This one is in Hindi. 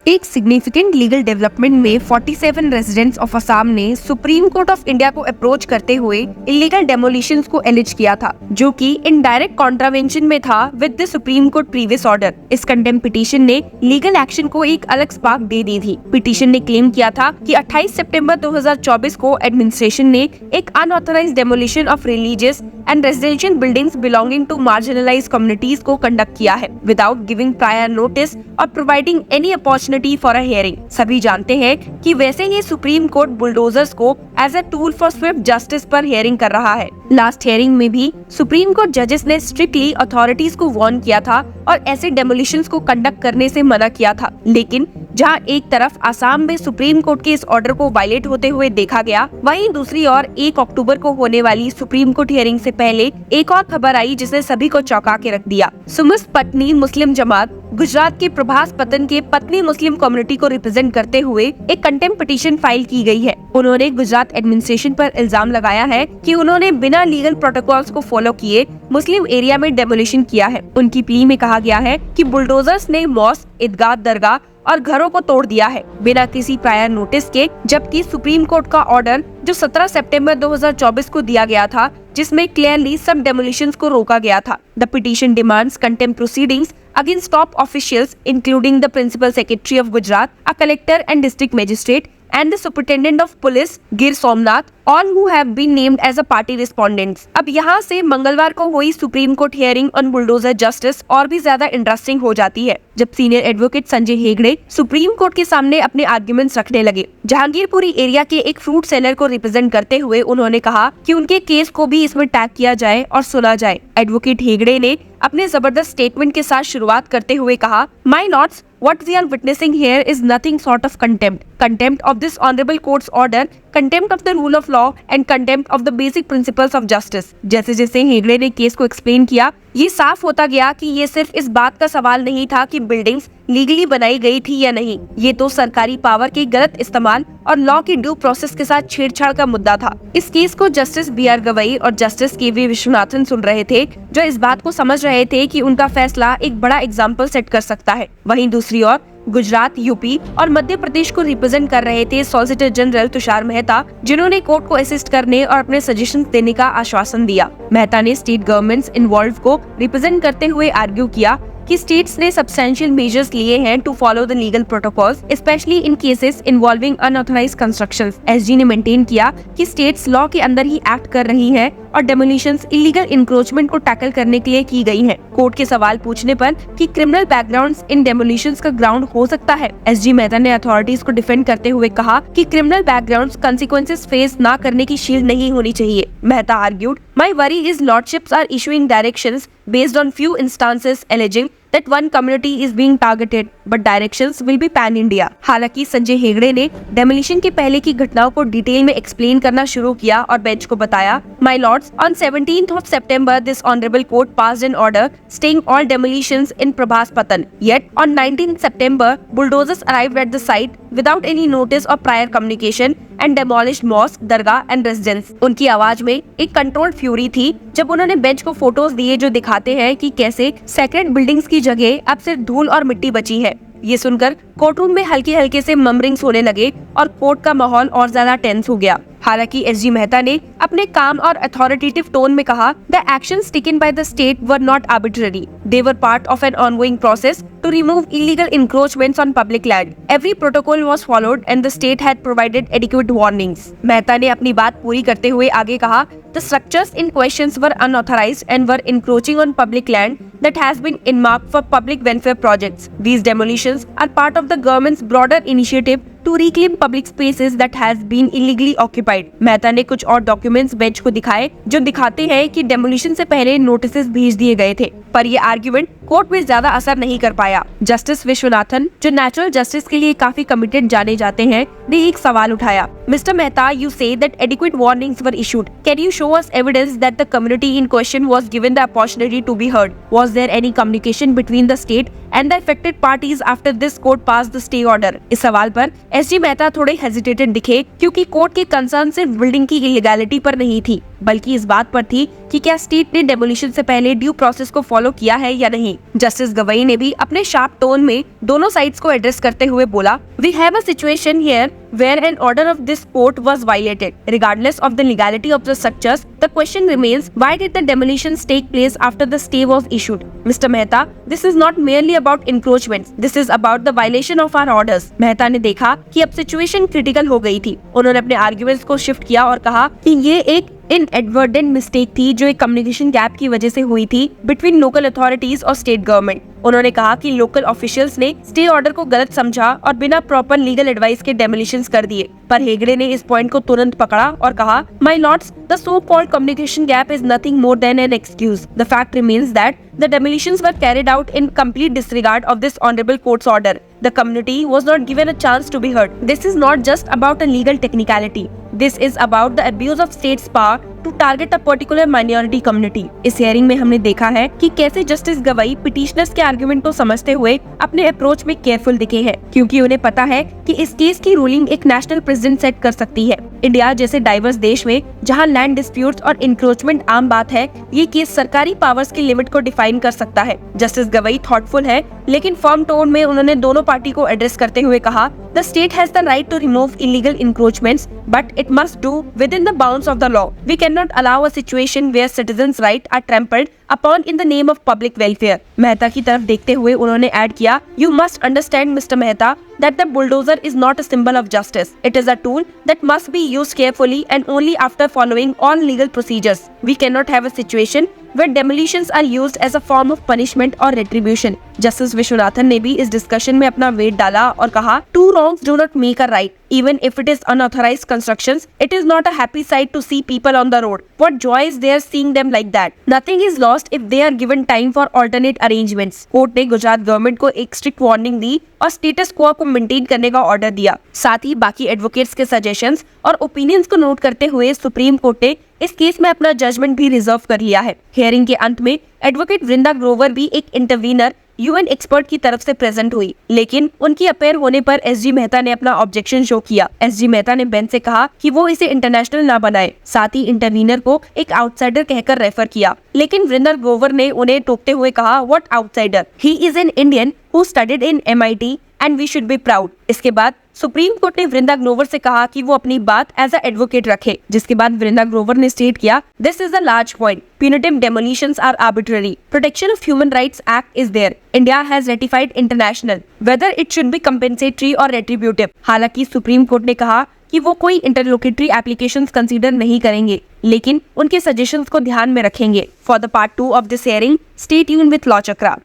एक सिग्निफिकेंट लीगल डेवलपमेंट में 47 रेजिडेंट्स ऑफ असम ने सुप्रीम कोर्ट ऑफ इंडिया को अप्रोच करते हुए इलीगल डेमोलिशंस को एलिज किया था, जो कि इनडायरेक्ट कॉन्ट्रावेंशन में था with the supreme court previous order. इस कंटेम्प्ट पिटीशन ने लीगल एक्शन को एक अलग स्पार्क दे दी थी। पिटीशन ने क्लेम किया था कि 28 सितंबर 2024 को एडमिनिस्ट्रेशन ने एक unauthorised demolition of religious and residential buildings belonging to marginalised communities को कंडक्ट किया है विदाउट गिविंग प्रायर नोटिस और providing any opportunity for a hearing. सभी जानते हैं कि वैसे ही सुप्रीम कोर्ट बुलडोजर्स को as a tool for swift justice पर हियरिंग कर रहा है। लास्ट हियरिंग में भी सुप्रीम कोर्ट जजेस ने स्ट्रिक्टली अथॉरिटीज को वार्न किया था और ऐसे डेमोलिशंस को कंडक्ट करने से मना किया था, लेकिन जहां एक तरफ असम में सुप्रीम कोर्ट के इस ऑर्डर को वायलेट होते हुए देखा गया, वहीं दूसरी ओर 1 अक्टूबर को होने वाली सुप्रीम कोर्ट हियरिंग से पहले एक और खबर आई जिसने सभी को चौंका के रख दिया। सुमस पत्नी मुस्लिम जमात गुजरात के प्रभास पतन के पत्नी मुस्लिम कम्युनिटी को रिप्रेजेंट करते हुए एक कंटेम्प्ट पिटीशन फाइल की गई है। उन्होंने गुजरात एडमिनिस्ट्रेशन पर इल्जाम लगाया है कि उन्होंने बिना लीगल प्रोटोकॉल्स को फॉलो किए मुस्लिम एरिया में डेमोलिशन किया है। उनकी प्ली में कहा गया है कि बुलडोजर्स ने मॉस्क, ईदगाह, दरगाह और घरों को तोड़ दिया है बिना किसी प्रायर नोटिस के, जबकि सुप्रीम कोर्ट का ऑर्डर जो 17 सितंबर 2024 को दिया गया था, जिसमें क्लियरली सब डेमोलिशंस को रोका गया था। The petition demands contempt proceedings against top officials including the Principal Secretary of Gujarat, a collector and district magistrate and the Superintendent of Police Gir Somnath, all who have been named as a party respondents। अब यहाँ से मंगलवार को हुई supreme court hearing on bulldozer justice और भी ज्यादा इंटरेस्टिंग हो जाती है, जब senior advocate Sanjay Hegde supreme court के सामने अपने आर्ग्यूमेंट्स रखने लगे। जहांगीरपुरी एरिया के एक फ्रूट सेलर को रिप्रेजेंट करते हुए उन्होंने कहा कि उनके केस को भी इसमें टैग किया जाए और सुना जाए। एडवोकेट हेगड़े ने अपने जबरदस्त स्टेटमेंट के साथ शुरुआत करते हुए कहा, my Lord's, what we are witnessing here is nothing short of contempt of this honorable court's order, contempt of the rule of law and contempt of the basic principles of justice। जैसे जैसे हेगड़े ने केस को एक्सप्लेन किया, ये साफ होता गया कि ये सिर्फ इस बात का सवाल नहीं था कि बिल्डिंग्स लीगली बनाई गई थी या नहीं, ये तो सरकारी पावर के गलत इस्तेमाल और लॉ की ड्यू प्रोसेस के साथ छेड़छाड़ का मुद्दा था। इस केस को जस्टिस BR गवई और जस्टिस KV विश्वनाथन सुन रहे थे, जो इस बात को समझ रहे थे कि उनका फैसला एक बड़ा एग्जाम्पल सेट कर सकता है। वहीं दूसरी ओर गुजरात, यूपी और मध्य प्रदेश को रिप्रेजेंट कर रहे थे सॉलिसिटर जनरल तुषार मेहता, जिन्होंने कोर्ट को असिस्ट करने और अपने सजेशंस देने का आश्वासन दिया। मेहता ने स्टेट गवर्नमेंट्स इन्वॉल्व को रिप्रेजेंट करते हुए आर्ग्यू किया कि स्टेट्स ने सब्सटेंशियल मेजर्स लिए हैं to follow the legal protocols, specially in cases involving unauthorised constructions. SG ने मेंटेन किया कि स्टेट्स लॉ के अंदर ही एक्ट कर रही हैं और डेमोलिशंस इलीगल इंक्रोचमेंट को टैकल करने के लिए की गई हैं। कोर्ट के सवाल पूछने पर कि क्रिमिनल बैकग्राउंड्स इन डेमोलिशंस का ग्राउंड हो सकता है, SG मेहता ने अथॉरिटीज को डिफेंड करते हुए कहा कि क्रिमिनल बैकग्राउंड्स कंसिक्वेंसेस फेस ना करने की शील्ड नहीं होनी चाहिए। Mehta argued, my worry is lordships are issuing directions based on few instances alleging that one community is being targeted, but directions will be pan India। हालांकि संजय हेगड़े ने डेमोलिशन के पहले की घटनाओं को डिटेल में एक्सप्लेन करना शुरू किया और बेंच को बताया, My lords, on 17th of September this honorable court passed an order staying all demolitions in Prabhas Patan। Yet on 19th September bulldozers arrived at the site without any notice or prior communication and demolished mosque, Dargah and residence। उनकी आवाज में एक कंट्रोल्ड फ्यूरी थी जब उन्होंने बेंच को फोटोज दिए जो दिखाते हैं कि कैसे सेक्रेड बिल्डिंग्स की जगह अब सिर्फ धूल और मिट्टी बची है। ये सुनकर कोर्टरूम में हल्के हल्के से ममरिंग्स होने लगे और कोर्ट का माहौल और ज्यादा टेंस हो गया। हालांकि SG मेहता ने अपने काम और अथॉरिटेटिव टोन में कहा, the actions taken by the state were not arbitrary, they were part of an ongoing process to remove illegal encroachments on public land। Every protocol was followed and the state had provided adequate warnings। Mehta ने अपनी बात पूरी करते हुए आगे कहा, the structures in questions were unauthorized and were encroaching on public land that has been earmarked for public welfare projects। These demolitions are part of the government's broader initiative to reclaim public spaces that has been illegally occupied। Mehta ने कुछ और डॉक्यूमेंट्स बेंच को दिखाए जो दिखाते हैं कि डेमोलिशन से पहले नोटिस भेज दिए गए थे, पर ये आर्ग्यूमेंट कोर्ट में ज्यादा असर नहीं कर पाया। जस्टिस विश्वनाथन, जो नेचुरल जस्टिस के लिए काफी कमिटेड जाने जाते हैं, ने एक सवाल उठाया, mister Mehta, you say that adequate warnings were issued, can you show us evidence that the community in question was given the opportunity to be heard? Was there any communication between the state and the affected parties after this court pass the stay order? इस सवाल पर SG मेहता थोड़े हेजिटेटेड दिखे, क्योंकि कोर्ट के कंसर्न सिर्फ बिल्डिंग की इलीगैलिटी पर नहीं थी, बल्कि इस बात पर थी कि क्या स्टेट ने डेमोलिशन से पहले ड्यू प्रोसेस को फॉलो किया है या नहीं। जस्टिस गवई ने भी अपने शार्प टोन में दोनों साइड्स को एड्रेस करते हुए बोला, we have a situation here where an order of this court was violated. Regardless of the legality of the structures, the question remains, why did the demolitions take place after the stay was issued? Mr. Mehta, this is not merely about encroachments. This is about the violation of our orders. Mehta ने देखा कि अब सिचुएशन क्रिटिकल हो गई थी। उन्होंने अपने आर्ग्यूमेंट्स को शिफ्ट किया और कहा कि ये एक इनएडवर्टेंट मिस्टेक थी जो एक कम्युनिकेशन गैप की वजह से हुई थी बिटवीन लोकल अथॉरिटीज और स्टेट गवर्नमेंट। उन्होंने कहा कि लोकल ऑफिशियल्स ने स्टे ऑर्डर को गलत समझा और बिना प्रॉपर लीगल एडवाइस के डेमोलिशंस कर दिए। पर हेगड़े ने इस पॉइंट को तुरंत पकड़ा और कहा, my Lord's, the so called communication gap is nothing more than an excuse. The fact remains that the demolitions were carried out in complete disregard of this honorable court's order. The community was not given a chance to be heard. This is not just about a legal technicality. This is about the abuse of state's power to target a particular minority community. इस हेयरिंग में हमने देखा है कि कैसे जस्टिस गवई पिटिशनर्स के आर्गुमेंट को समझते हुए अपने अप्रोच में केयरफुल दिखे हैं, क्योंकि उन्हें पता है कि इस केस की रूलिंग एक नेशनल प्रेसिडेंट सेट कर सकती है। इंडिया जैसे डाइवर्स देश में जहां लैंड डिस्प्यूट्स और इंक्रोचमेंट आम बात है, ये केस सरकारी पावर्स की लिमिट को डिफाइन कर सकता है। जस्टिस गवई थॉटफुल है, लेकिन फर्म टोन में उन्होंने दोनों पार्टी को एड्रेस करते हुए कहा, the state has the right to remove illegal encroachments, but it must do within the bounds of the law. We can not allow a situation where citizens right are trampled upon in the name of public welfare. Mehta की तरफ देखते हुए उन्होंने ऐड किया, you must understand mister Mehta that the bulldozer is not a symbol of justice. It is a tool that must be used carefully and only after following all legal procedures. We cannot have a situation where demolitions are used as a form of punishment or retribution. Justice Vishwanathan ने भी इस डिस्कशन में अपना वेट डाला और कहा, two wrongs do not make a right. Even if it is unauthorized constructions, it is not a happy sight to see people on the road. What joy is there seeing them like that? Nothing is lost if they are given time for alternate arrangements. Court ने गुजरात गवर्नमेंट को एक स्ट्रिक्ट वार्निंग दी और स्टेटस क्वो को मेंटेन करने का ऑर्डर दिया। साथ ही बाकी एडवोकेट्स के सजेशंस और ओपिनियंस को नोट करते हुए सुप्रीम कोर्ट ने इस केस में अपना जजमेंट भी रिजर्व कर लिया है। हियरिंग के अंत में एडवोकेट वृंदा ग्रोवर भी एक इंटरवीनर यूएन एक्सपर्ट की तरफ से प्रेजेंट हुई, लेकिन उनकी अपेयर होने पर एसजी मेहता ने अपना ऑब्जेक्शन शो किया। एसजी मेहता ने बेंच से कहा कि वो इसे इंटरनेशनल ना बनाए, साथ ही इंटरवीनर को एक आउटसाइडर कहकर रेफर किया, लेकिन वृंदा ग्रोवर ने उन्हें टोकते हुए कहा, what outsider? He is an Indian who studied in MIT and we should be proud. इसके बाद सुप्रीम कोर्ट ने वृंदा ग्रोवर से कहा कि वो अपनी बात एज अ एडवोकेट रखे, जिसके बाद वृंदा ग्रोवर ने स्टेट किया, this is a large point, punitive demolitions are arbitrary, protection of human rights act is there, India has ratified international, whether it should be compensatory or retributive। हालांकि सुप्रीम कोर्ट ने कहा कि वो कोई इंटरलोकेटरी एप्लीकेशंस कंसीडर नहीं करेंगे, लेकिन उनके सजेशंस को ध्यान में रखेंगे। For the part 2 of this hearing, stay tuned with law chakra.